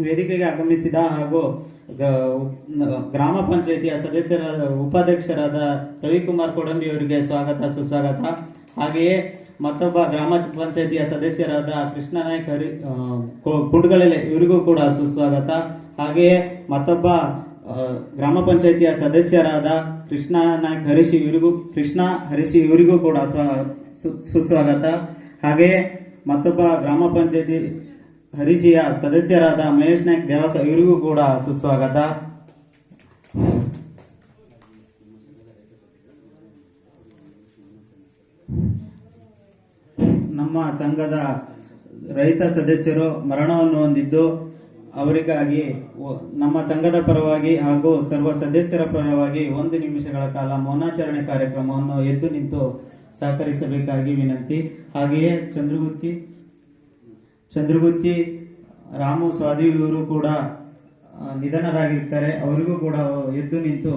ವೇದಿಕೆಗೆ ಆಗಮಿಸಿದ ಹಾಗೂ ಗ್ರಾಮ ಪಂಚಾಯಿತಿಯ ಉಪಾಧ್ಯಕ್ಷರಾದ ರವಿಕುಮಾರ್ ಕೊಡಂಬಿ ಅವರಿಗೆ ಸ್ವಾಗತ ಸುಸ್ವಾಗತ. ಹಾಗೆಯೇ ಮತ್ತೊಬ್ಬ ಗ್ರಾಮ ಪಂಚಾಯಿತಿಯ ಸದಸ್ಯರಾದ ಕೃಷ್ಣ ನಾಯ್ಕ ಕುಂಡಗಲೆಲೆ ಇವರಿಗೂ ಕೂಡ ಸುಸ್ವಾಗತ. ಹಾಗೆಯೇ ಮತ್ತೊಬ್ಬ ಗ್ರಾಮ ಪಂಚಾಯಿತಿಯ ಸದಸ್ಯರಾದ ಕೃಷ್ಣ ಹರಿಶಿ ಇವರಿಗೂ ಕೂಡ ಸುಸ್ವಾಗತ. ಹಾಗೆಯೇ ಮತ್ತೊಬ್ಬ ಗ್ರಾಮ ಪಂಚಾಯಿತಿ ಹರಿಶಿಯ ಸದಸ್ಯರಾದ ಮಹೇಶ್ ನಾಯ್ಕ ದೇವಸ ಇವರಿಗೂ ಕೂಡ ಸುಸ್ವಾಗತ. ನಮ್ಮ ಸಂಘದ ರೈತ ಸದಸ್ಯರು ಮರಣವನ್ನು ಹೊಂದಿದ್ದು ಅವರಿಗಾಗಿ ನಮ್ಮ ಸಂಘದ ಪರವಾಗಿ ಹಾಗೂ ಸರ್ವ ಸದಸ್ಯರ ಪರವಾಗಿ 1 ನಿಮಿಷಗಳ ಕಾಲ ಮೌನಾಚರಣೆ ಕಾರ್ಯಕ್ರಮವನ್ನು ಎದ್ದು ನಿಂತು ಸಹಕರಿಸಬೇಕಾಗಿ ವಿನಂತಿ. ಹಾಗೆಯೇ ಚಂದ್ರಗುತ್ತಿ ರಾಮು ಸ್ವಾದಿ ಇವರು ಕೂಡ ನಿಧನರಾಗಿರ್ತಾರೆ, ಅವರಿಗೂ ಕೂಡ ಎದ್ದು ನಿಂತು